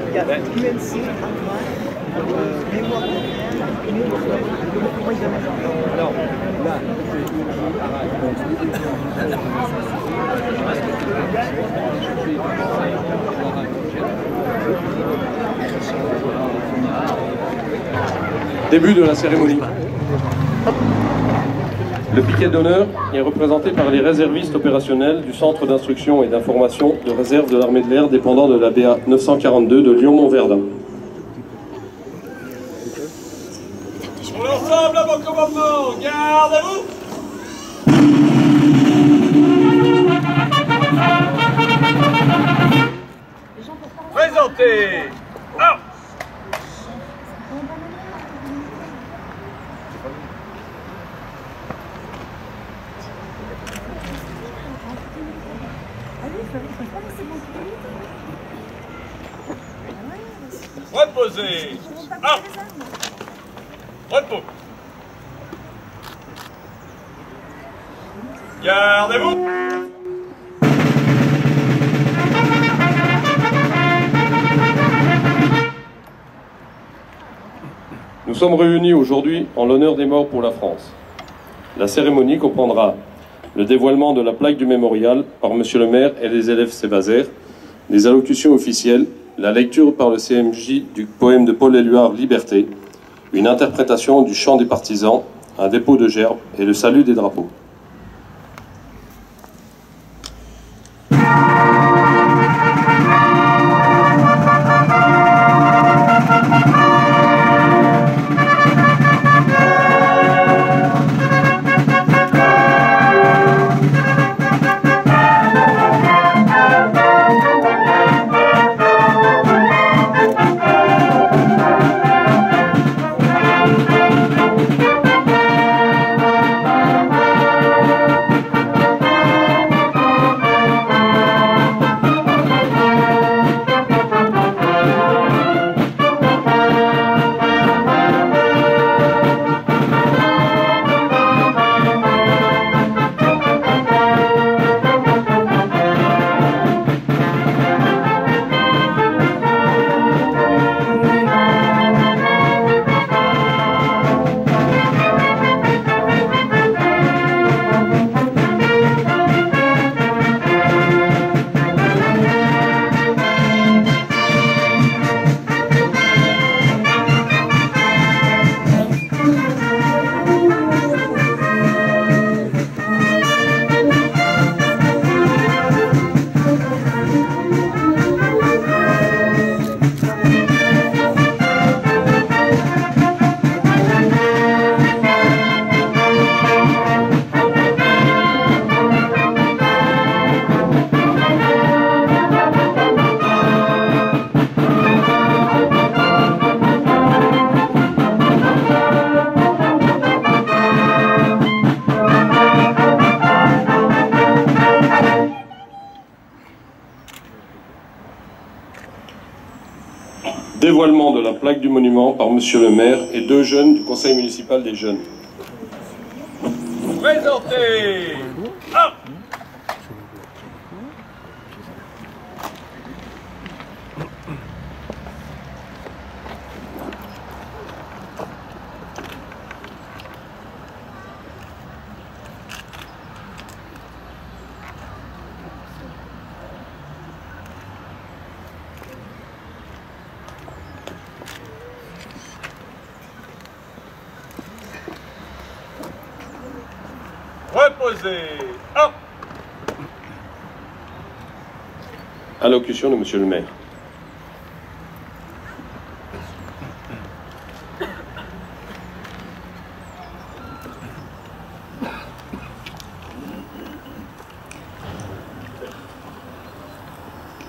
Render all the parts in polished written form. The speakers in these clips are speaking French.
Il y a UNC, mémoire alors, là, Début de la cérémonie. Le piquet d'honneur est représenté par les réservistes opérationnels du Centre d'instruction et d'information de réserve de l'armée de l'air dépendant de la BA 942 de Lyon-Montverdun. Pour l'ensemble à vos commandements, gardez-vous! Présentez! Ah! Reposez! Ah! Repos! Gardez-vous! Nous sommes réunis aujourd'hui en l'honneur des morts pour la France. La cérémonie comprendra le dévoilement de la plaque du mémorial par Monsieur le maire et les élèves Sébazaire, des allocutions officielles, la lecture par le CMJ du poème de Paul Éluard « Liberté », une interprétation du chant des partisans, un dépôt de gerbes et le salut des drapeaux. Dévoilement de la plaque du monument par Monsieur le maire et 2 jeunes du conseil municipal des jeunes. Présentez! Ah! Reposez! Hop! Allocution de Monsieur le maire.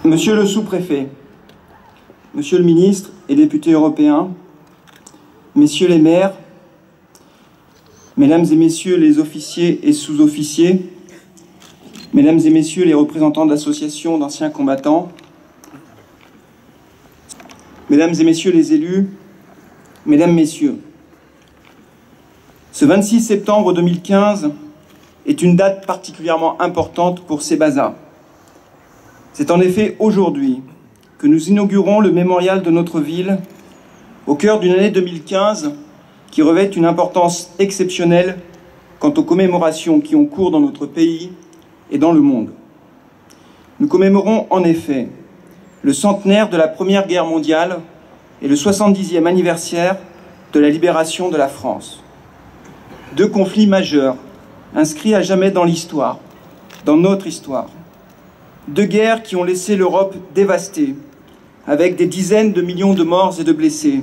Monsieur le sous-préfet, Monsieur le ministre et député européen, Messieurs les maires, Mesdames et Messieurs les officiers et sous-officiers, Mesdames et Messieurs les représentants d'associations d'anciens combattants, Mesdames et Messieurs les élus, Mesdames, Messieurs, ce 26 septembre 2015, est une date particulièrement importante pour Sébaza. C'est en effet aujourd'hui que nous inaugurons le mémorial de notre ville, au cœur d'une année 2015 qui revêt une importance exceptionnelle quant aux commémorations qui ont cours dans notre pays et dans le monde. Nous commémorons en effet le centenaire de la Première Guerre mondiale et le 70e anniversaire de la libération de la France. Deux conflits majeurs, inscrits à jamais dans l'histoire, dans notre histoire. Deux guerres qui ont laissé l'Europe dévastée, avec des dizaines de millions de morts et de blessés.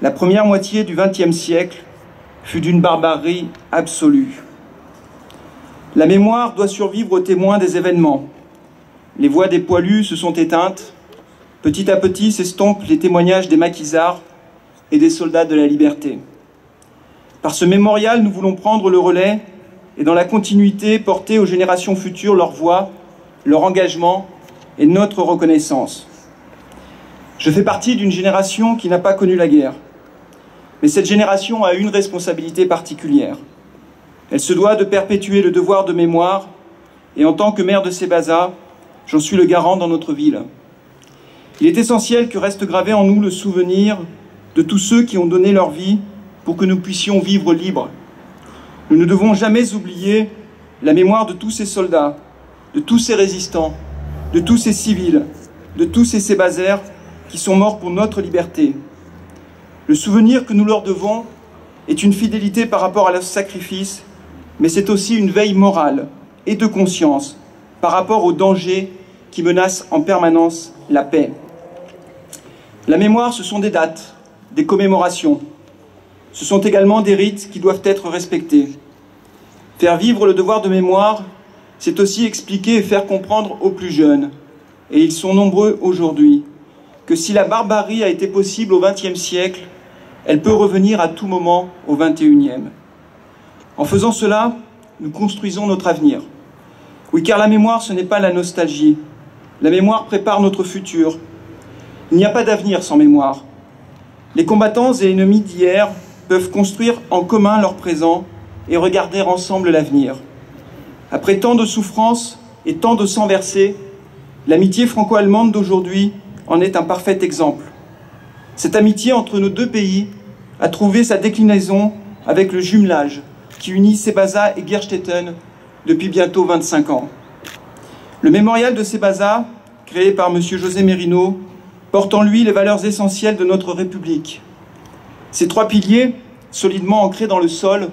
La première moitié du XXe siècle fut d'une barbarie absolue. La mémoire doit survivre aux témoins des événements. Les voix des poilus se sont éteintes. Petit à petit s'estompent les témoignages des maquisards et des soldats de la liberté. Par ce mémorial, nous voulons prendre le relais et dans la continuité porter aux générations futures leur voix, leur engagement et notre reconnaissance. Je fais partie d'une génération qui n'a pas connu la guerre. Mais cette génération a une responsabilité particulière. Elle se doit de perpétuer le devoir de mémoire et en tant que maire de Sébaza, j'en suis le garant dans notre ville. Il est essentiel que reste gravé en nous le souvenir de tous ceux qui ont donné leur vie pour que nous puissions vivre libres. Nous ne devons jamais oublier la mémoire de tous ces soldats, de tous ces résistants, de tous ces civils, de tous ces Sébazaires qui sont morts pour notre liberté. Le souvenir que nous leur devons est une fidélité par rapport à leur sacrifice, mais c'est aussi une veille morale et de conscience par rapport aux dangers qui menacent en permanence la paix. La mémoire, ce sont des dates, des commémorations. Ce sont également des rites qui doivent être respectés. Faire vivre le devoir de mémoire, c'est aussi expliquer et faire comprendre aux plus jeunes, et ils sont nombreux aujourd'hui, que si la barbarie a été possible au XXe siècle, elle peut revenir à tout moment au XXIe. En faisant cela, nous construisons notre avenir. Oui, car la mémoire, ce n'est pas la nostalgie. La mémoire prépare notre futur. Il n'y a pas d'avenir sans mémoire. Les combattants et ennemis d'hier peuvent construire en commun leur présent et regarder ensemble l'avenir. Après tant de souffrances et tant de sang versé, l'amitié franco-allemande d'aujourd'hui en est un parfait exemple. Cette amitié entre nos deux pays a trouvé sa déclinaison avec le jumelage qui unit Sébaza et Gerstetten depuis bientôt 25 ans. Le mémorial de Sébaza, créé par M. José Merino, porte en lui les valeurs essentielles de notre République. Ces trois piliers, solidement ancrés dans le sol,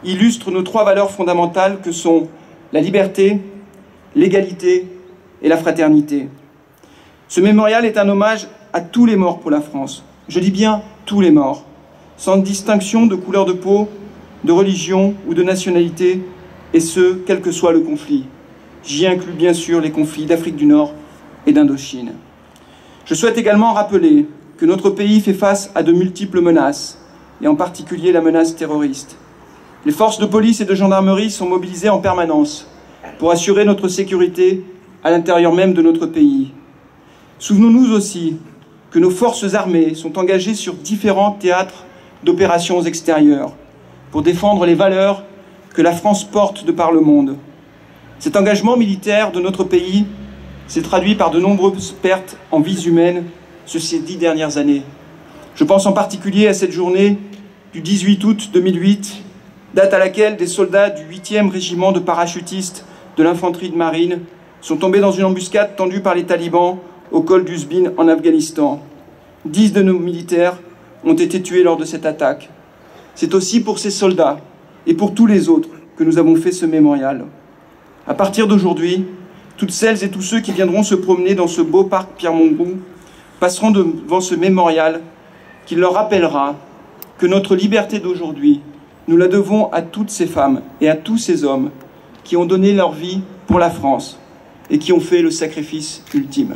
illustrent nos trois valeurs fondamentales que sont la liberté, l'égalité et la fraternité. Ce mémorial est un hommage à tous les morts pour la France. Je dis bien tous les morts, sans distinction de couleur de peau, de religion ou de nationalité, et ce, quel que soit le conflit. J'y inclus bien sûr les conflits d'Afrique du Nord et d'Indochine. Je souhaite également rappeler que notre pays fait face à de multiples menaces, et en particulier la menace terroriste. Les forces de police et de gendarmerie sont mobilisées en permanence pour assurer notre sécurité à l'intérieur même de notre pays. Souvenons-nous aussi que nos forces armées sont engagées sur différents théâtres d'opérations extérieures pour défendre les valeurs que la France porte de par le monde. Cet engagement militaire de notre pays s'est traduit par de nombreuses pertes en vies humaines ces 10 dernières années. Je pense en particulier à cette journée du 18 août 2008, date à laquelle des soldats du 8e régiment de parachutistes de l'infanterie de marine sont tombés dans une embuscade tendue par les talibans au col d'Uzbin en Afghanistan. 10 de nos militaires ont été tués lors de cette attaque. C'est aussi pour ces soldats et pour tous les autres que nous avons fait ce mémorial. À partir d'aujourd'hui, toutes celles et tous ceux qui viendront se promener dans ce beau parc Pierre-Mauroux passeront devant ce mémorial qui leur rappellera que notre liberté d'aujourd'hui, nous la devons à toutes ces femmes et à tous ces hommes qui ont donné leur vie pour la France et qui ont fait le sacrifice ultime.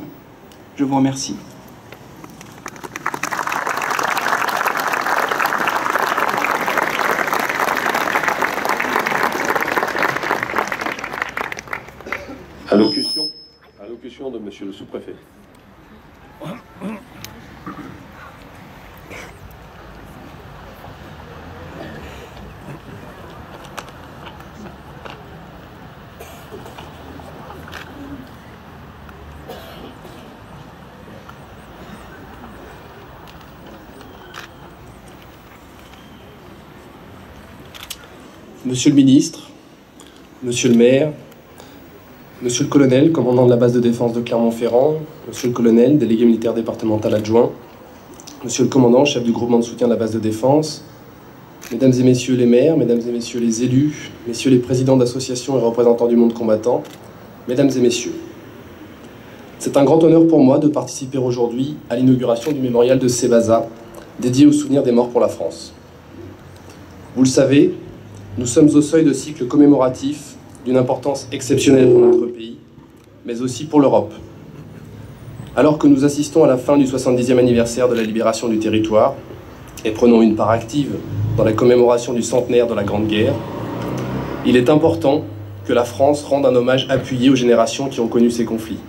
Je vous remercie. Allocution de Monsieur le sous-préfet. Monsieur le ministre, monsieur le maire, monsieur le colonel, commandant de la base de défense de Clermont-Ferrand, monsieur le colonel, délégué militaire départemental adjoint, monsieur le commandant, chef du groupement de soutien de la base de défense, mesdames et messieurs les maires, mesdames et messieurs les élus, messieurs les présidents d'associations et représentants du monde combattant, mesdames et messieurs. C'est un grand honneur pour moi de participer aujourd'hui à l'inauguration du mémorial de Sébaza, dédié au souvenir des morts pour la France. Vous le savez, nous sommes au seuil de cycles commémoratifs d'une importance exceptionnelle pour notre pays, mais aussi pour l'Europe. Alors que nous assistons à la fin du 70e anniversaire de la libération du territoire et prenons une part active dans la commémoration du centenaire de la Grande Guerre, il est important que la France rende un hommage appuyé aux générations qui ont connu ces conflits.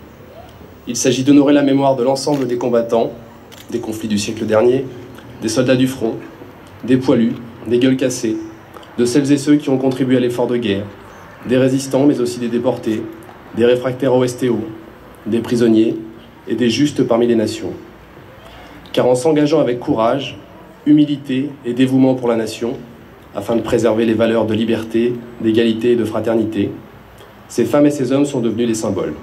Il s'agit d'honorer la mémoire de l'ensemble des combattants, des conflits du siècle dernier, des soldats du front, des poilus, des gueules cassées, de celles et ceux qui ont contribué à l'effort de guerre, des résistants mais aussi des déportés, des réfractaires au STO, des prisonniers et des justes parmi les nations. Car en s'engageant avec courage, humilité et dévouement pour la nation, afin de préserver les valeurs de liberté, d'égalité et de fraternité, ces femmes et ces hommes sont devenus des symboles.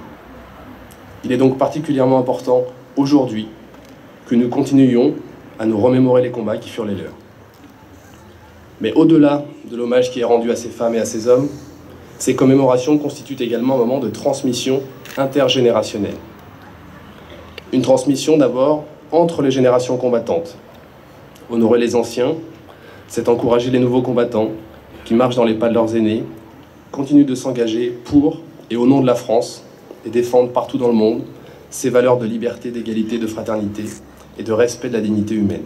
Il est donc particulièrement important aujourd'hui que nous continuions à nous remémorer les combats qui furent les leurs. Mais au-delà de l'hommage qui est rendu à ces femmes et à ces hommes, ces commémorations constituent également un moment de transmission intergénérationnelle. Une transmission d'abord entre les générations combattantes. Honorer les anciens, c'est encourager les nouveaux combattants qui marchent dans les pas de leurs aînés, continuent de s'engager pour et au nom de la France et défendent partout dans le monde ces valeurs de liberté, d'égalité, de fraternité et de respect de la dignité humaine.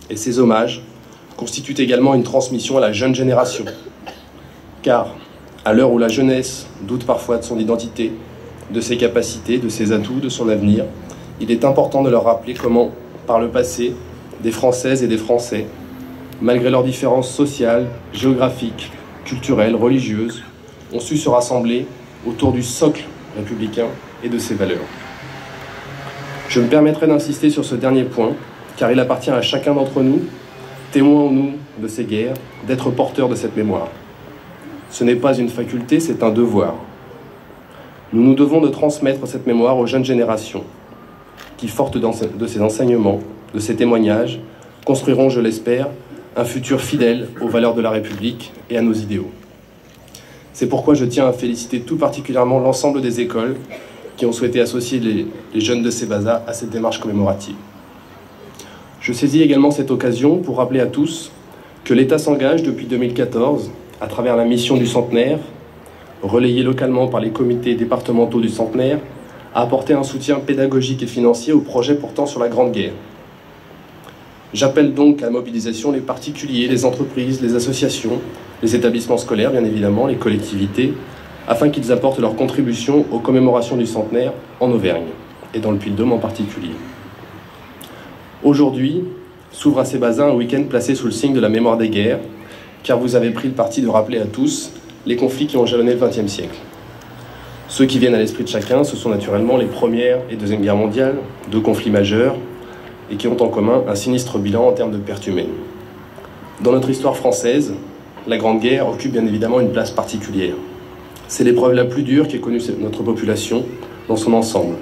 Et ces hommages constituent également une transmission à la jeune génération, car à l'heure où la jeunesse doute parfois de son identité, de ses capacités, de ses atouts, de son avenir, il est important de leur rappeler comment, par le passé, des Françaises et des Français, malgré leurs différences sociales, géographiques, culturelles, religieuses, ont su se rassembler autour du socle républicain et de ses valeurs. Je me permettrai d'insister sur ce dernier point, car il appartient à chacun d'entre nous, témoins ou nous de ces guerres, d'être porteurs de cette mémoire. Ce n'est pas une faculté, c'est un devoir. Nous nous devons de transmettre cette mémoire aux jeunes générations, qui, fortes de ces enseignements, de ces témoignages, construiront, je l'espère, un futur fidèle aux valeurs de la République et à nos idéaux. C'est pourquoi je tiens à féliciter tout particulièrement l'ensemble des écoles qui ont souhaité associer les jeunes de Sébaza à cette démarche commémorative. Je saisis également cette occasion pour rappeler à tous que l'État s'engage depuis 2014, à travers la mission du centenaire, relayée localement par les comités départementaux du centenaire, à apporter un soutien pédagogique et financier aux projets portant sur la Grande Guerre. J'appelle donc à la mobilisation les particuliers, les entreprises, les associations, les établissements scolaires, bien évidemment, les collectivités, afin qu'ils apportent leur contribution aux commémorations du centenaire en Auvergne, et dans le Puy-de-Dôme en particulier. Aujourd'hui, s'ouvre à Sébaza un week-end placé sous le signe de la mémoire des guerres, car vous avez pris le parti de rappeler à tous les conflits qui ont jalonné le XXe siècle. Ceux qui viennent à l'esprit de chacun, ce sont naturellement les Première et Deuxième Guerres mondiales, deux conflits majeurs, et qui ont en commun un sinistre bilan en termes de pertes humaines. Dans notre histoire française, la Grande Guerre occupe bien évidemment une place particulière. C'est l'épreuve la plus dure qu'ait connue notre population dans son ensemble.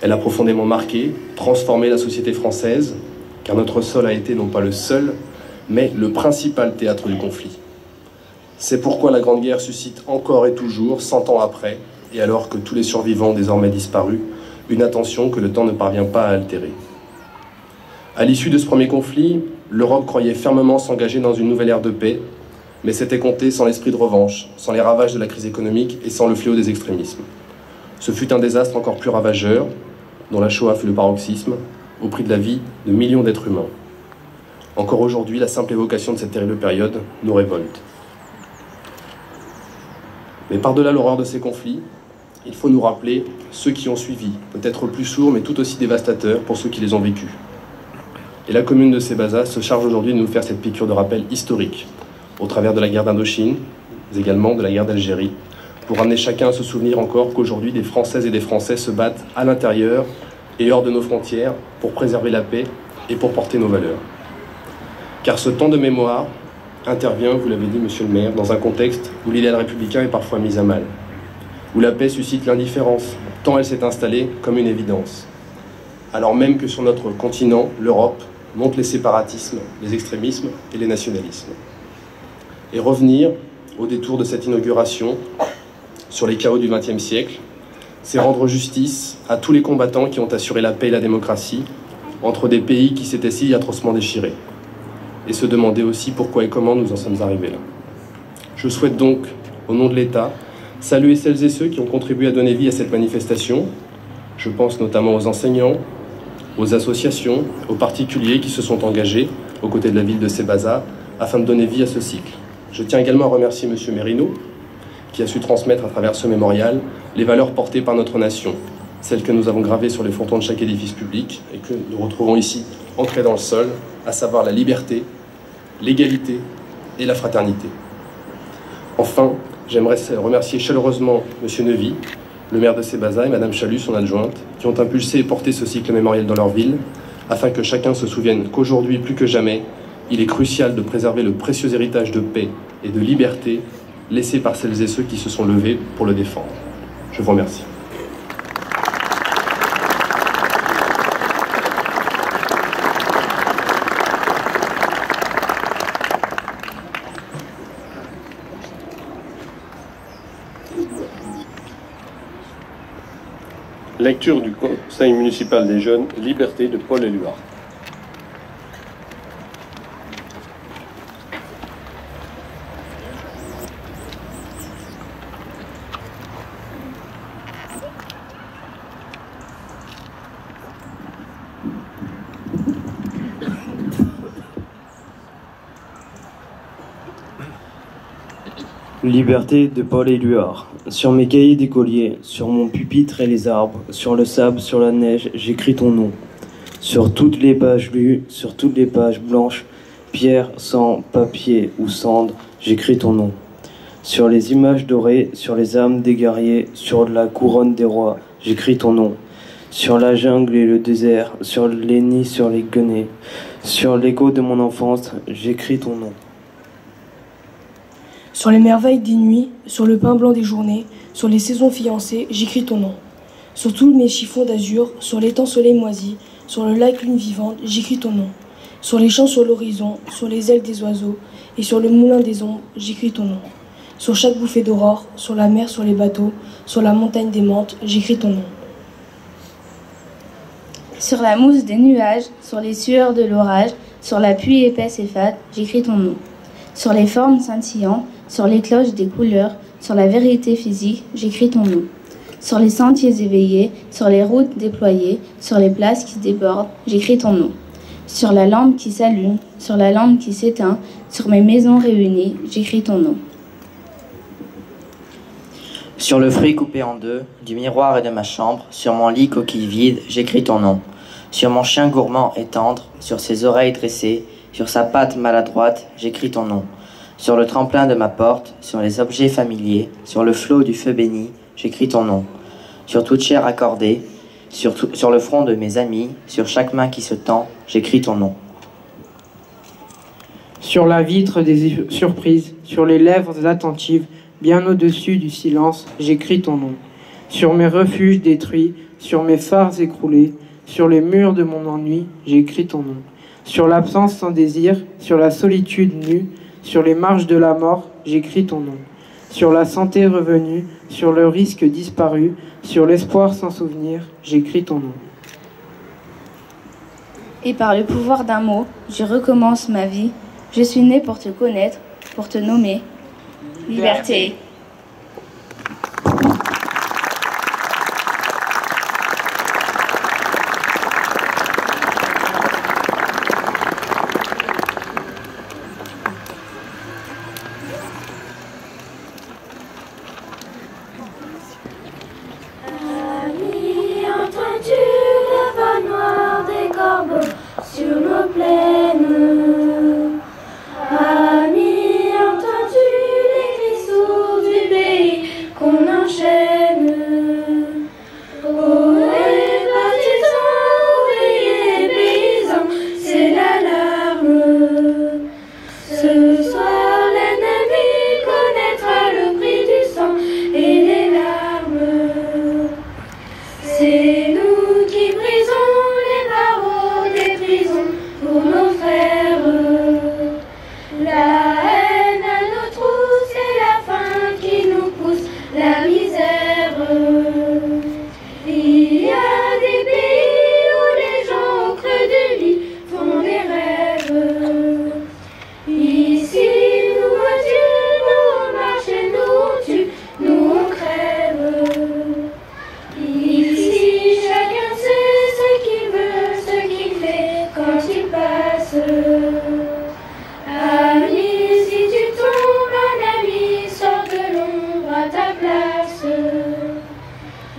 Elle a profondément marqué, transformé la société française, car notre sol a été non pas le seul, mais le principal théâtre du conflit. C'est pourquoi la Grande Guerre suscite encore et toujours, 100 ans après, et alors que tous les survivants ont désormais disparu, une attention que le temps ne parvient pas à altérer. À l'issue de ce premier conflit, l'Europe croyait fermement s'engager dans une nouvelle ère de paix, mais c'était compté sans l'esprit de revanche, sans les ravages de la crise économique et sans le fléau des extrémismes. Ce fut un désastre encore plus ravageur, dont la Shoah fut le paroxysme, au prix de la vie de millions d'êtres humains. Encore aujourd'hui, la simple évocation de cette terrible période nous révolte. Mais par-delà l'horreur de ces conflits, il faut nous rappeler ceux qui ont suivi, peut-être plus sourds mais tout aussi dévastateurs pour ceux qui les ont vécus. Et la commune de Sébaza se charge aujourd'hui de nous faire cette piqûre de rappel historique, au travers de la guerre d'Indochine, mais également de la guerre d'Algérie, pour amener chacun à se souvenir encore qu'aujourd'hui des Françaises et des Français se battent à l'intérieur et hors de nos frontières pour préserver la paix et pour porter nos valeurs. Car ce temps de mémoire intervient, vous l'avez dit, monsieur le maire, dans un contexte où l'idéal républicain est parfois mis à mal, où la paix suscite l'indifférence, tant elle s'est installée comme une évidence, alors même que sur notre continent, l'Europe, montent les séparatismes, les extrémismes et les nationalismes. Et revenir, au détour de cette inauguration, sur les chaos du XXe siècle, c'est rendre justice à tous les combattants qui ont assuré la paix et la démocratie entre des pays qui s'étaient si atrocement déchirés. Et se demander aussi pourquoi et comment nous en sommes arrivés là. Je souhaite donc, au nom de l'État, saluer celles et ceux qui ont contribué à donner vie à cette manifestation. Je pense notamment aux enseignants, aux associations, aux particuliers qui se sont engagés aux côtés de la ville de Sébaza afin de donner vie à ce cycle. Je tiens également à remercier M. Mérino, qui a su transmettre à travers ce mémorial les valeurs portées par notre nation, celles que nous avons gravées sur les frontons de chaque édifice public et que nous retrouvons ici, ancrées dans le sol, à savoir la liberté, l'égalité et la fraternité. Enfin, j'aimerais remercier chaleureusement M. Neuvy, le maire de Sébaza, et Mme Chalut, son adjointe, qui ont impulsé et porté ce cycle mémoriel dans leur ville, afin que chacun se souvienne qu'aujourd'hui, plus que jamais, il est crucial de préserver le précieux héritage de paix et de liberté laissé par celles et ceux qui se sont levés pour le défendre. Je vous remercie. Lecture du Conseil municipal des jeunes, Liberté de Paul Éluard. Liberté de Paul Éluard. Sur mes cahiers d'écolier, sur mon pupitre et les arbres, sur le sable, sur la neige, j'écris ton nom. Sur toutes les pages lues, sur toutes les pages blanches, pierre, sang, papier ou cendre, j'écris ton nom. Sur les images dorées, sur les âmes des guerriers, sur la couronne des rois, j'écris ton nom. Sur la jungle et le désert, sur les nids, sur les guenets, sur l'écho de mon enfance, j'écris ton nom. Sur les merveilles des nuits, sur le pain blanc des journées, sur les saisons fiancées, j'écris ton nom. Sur tous mes chiffons d'azur, sur l'étang soleil moisi, sur le lac lune vivante, j'écris ton nom. Sur les champs sur l'horizon, sur les ailes des oiseaux, et sur le moulin des ombres, j'écris ton nom. Sur chaque bouffée d'aurore, sur la mer, sur les bateaux, sur la montagne des menthes, j'écris ton nom. Sur la mousse des nuages, sur les sueurs de l'orage, sur la pluie épaisse et fade, j'écris ton nom. Sur les formes scintillantes, sur les cloches des couleurs, sur la vérité physique, j'écris ton nom. Sur les sentiers éveillés, sur les routes déployées, sur les places qui débordent, j'écris ton nom. Sur la lampe qui s'allume, sur la lampe qui s'éteint, sur mes maisons réunies, j'écris ton nom. Sur le fruit coupé en deux, du miroir et de ma chambre, sur mon lit coquille vide, j'écris ton nom. Sur mon chien gourmand et tendre, sur ses oreilles dressées, sur sa patte maladroite, j'écris ton nom. Sur le tremplin de ma porte, sur les objets familiers, sur le flot du feu béni, j'écris ton nom. Sur toute chair accordée, sur le front de mes amis, sur chaque main qui se tend, j'écris ton nom. Sur la vitre des surprises, sur les lèvres attentives, bien au-dessus du silence, j'écris ton nom. Sur mes refuges détruits, sur mes phares écroulés, sur les murs de mon ennui, j'écris ton nom. Sur l'absence sans désir, sur la solitude nue, sur les marches de la mort, j'écris ton nom. Sur la santé revenue, sur le risque disparu, sur l'espoir sans souvenir, j'écris ton nom. Et par le pouvoir d'un mot, je recommence ma vie. Je suis né pour te connaître, pour te nommer. Liberté. Sur nos plaines, amis, entends-tu les cris sourds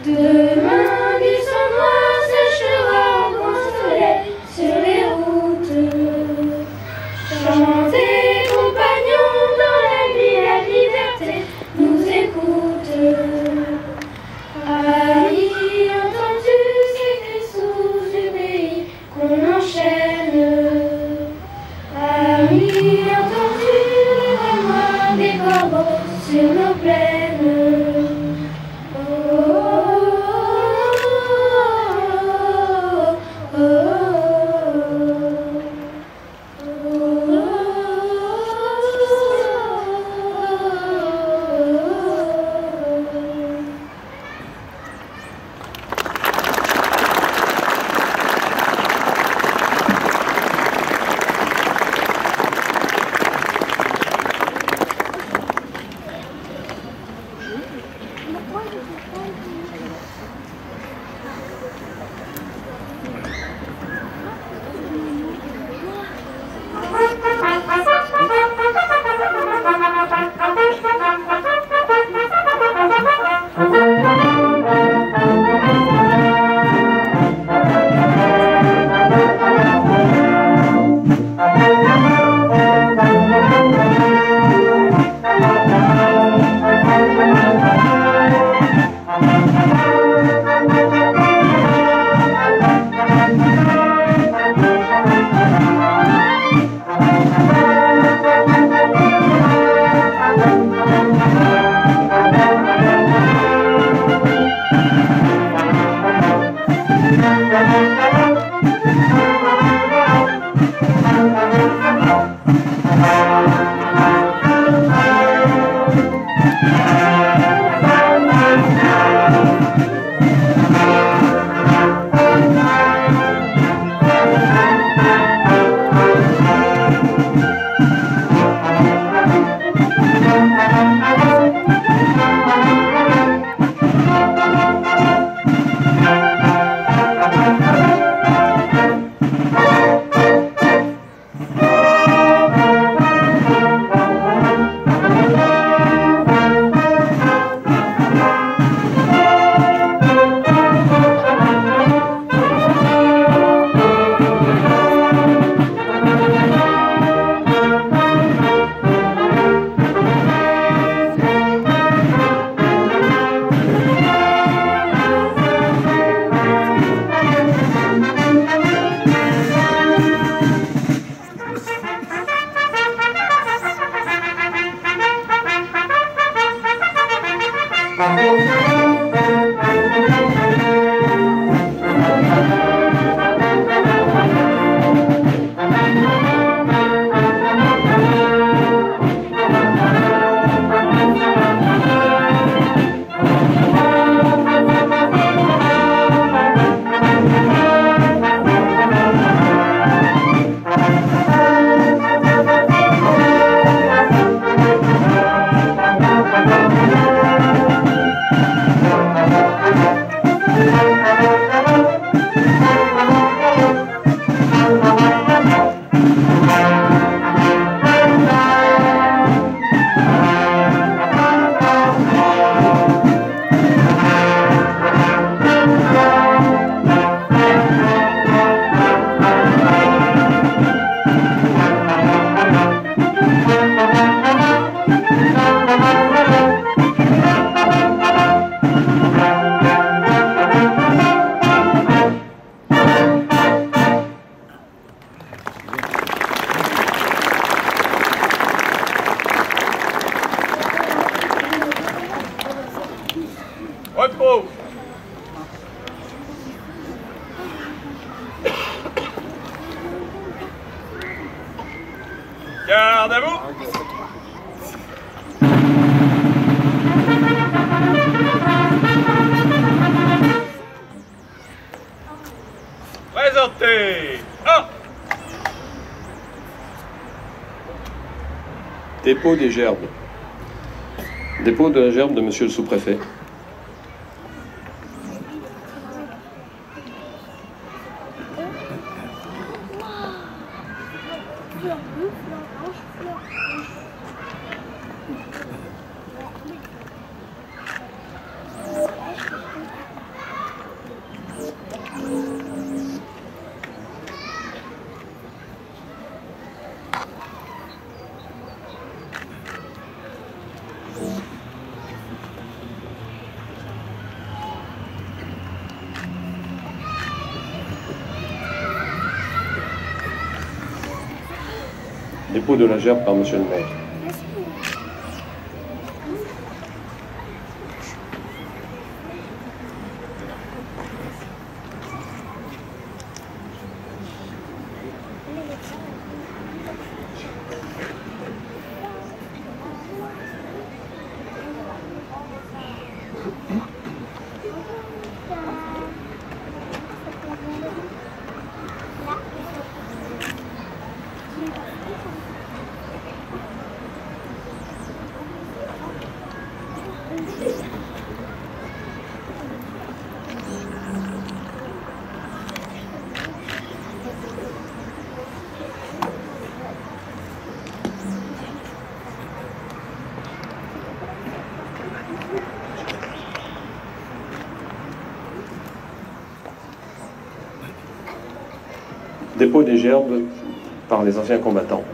Demain du sang noir séchera au grand soleil sur les routes. Chantez, compagnons, dans la nuit, la liberté nous écoute. Aïe, entends-tu ces cris sourds du pays qu'on enchaîne? Aïe, entends-tu le roulement des corbeaux sur nos plaines? Repos. Garde à vous. Présentez. Dépôt des gerbes. Dépôt de la gerbe de monsieur le sous-préfet. Dépôt de la gerbe par monsieur le maire. Dépôt des gerbes par les anciens combattants.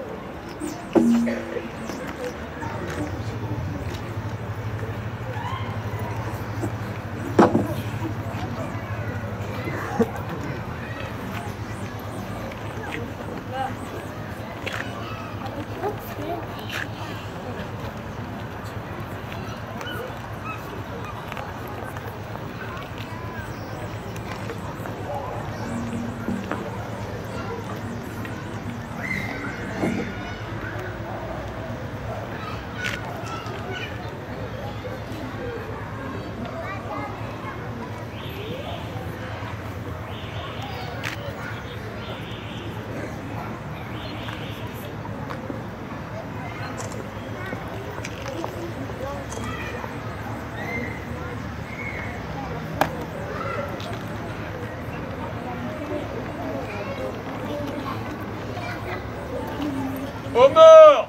Au mort!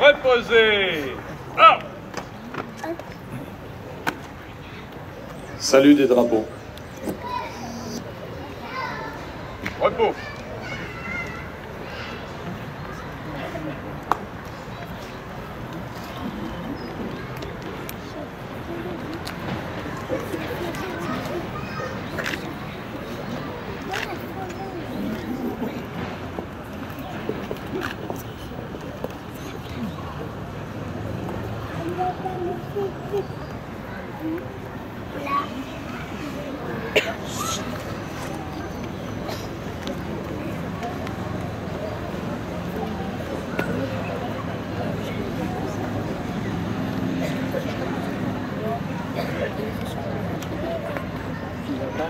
Reposez. Ah. Salut des drapeaux. Repos. Ça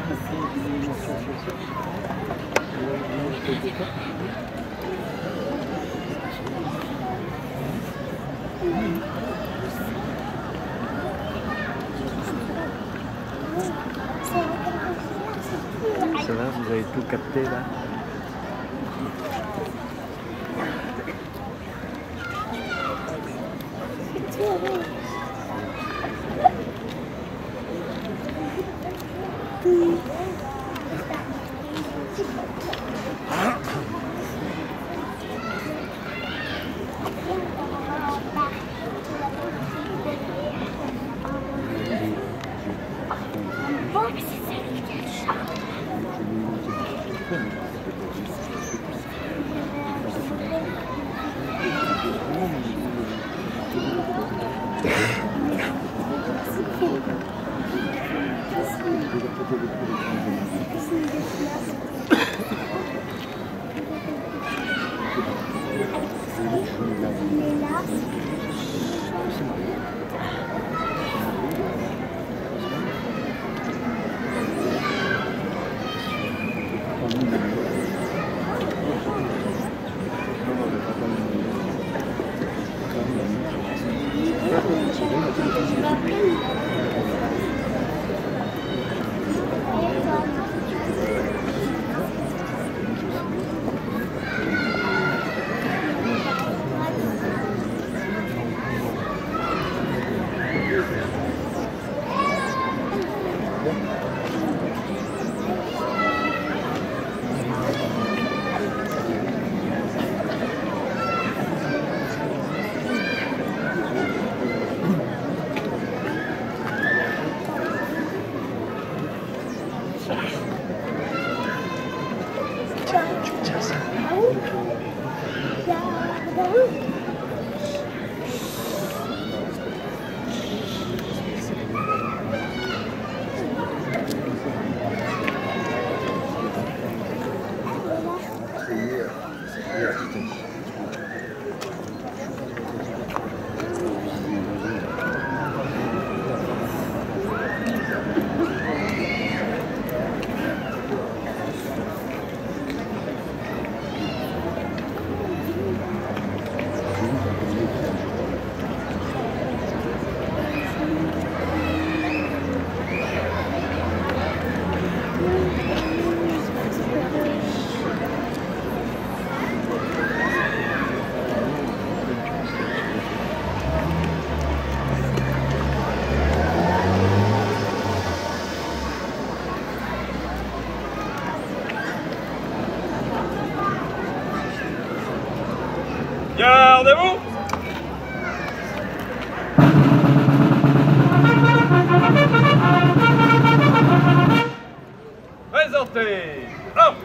va, vous avez tout capté là? Gardez-vous! Présentez! Hop!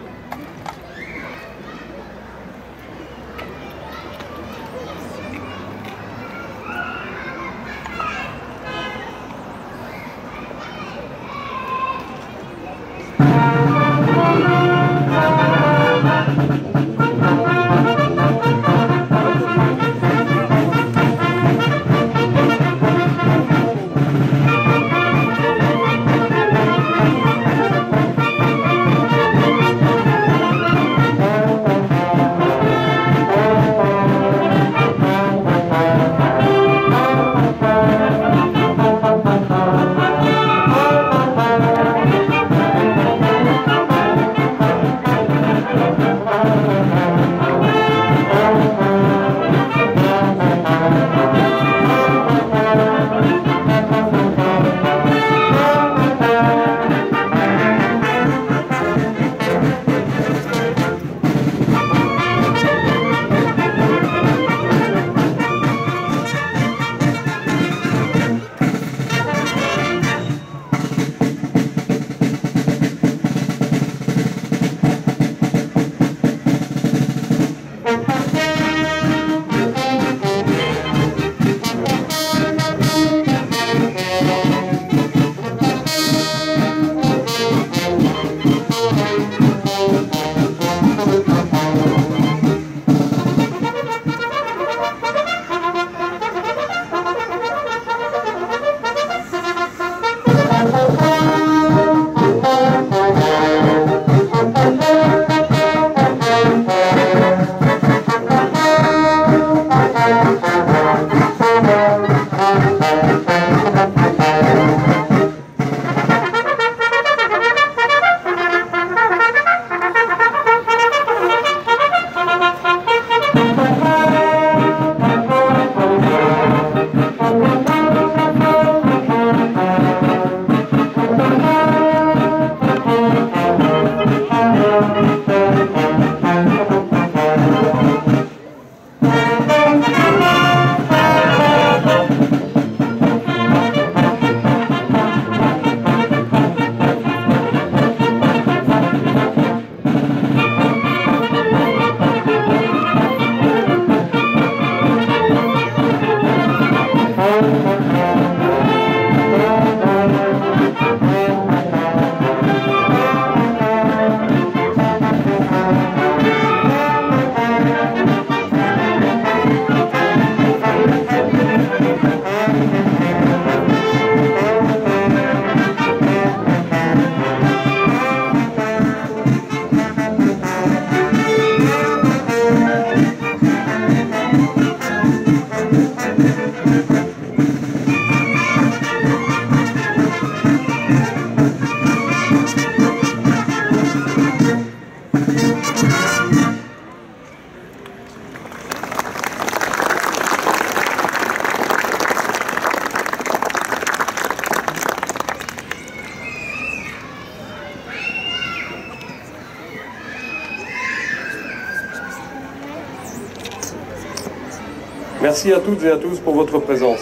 Merci à toutes et à tous pour votre présence.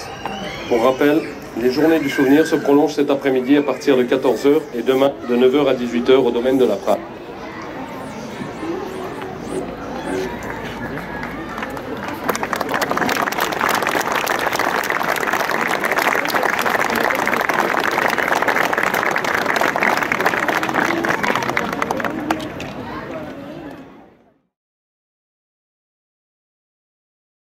Pour rappel, les journées du souvenir se prolongent cet après-midi à partir de 14h et demain de 9h à 18h au domaine de la Prade.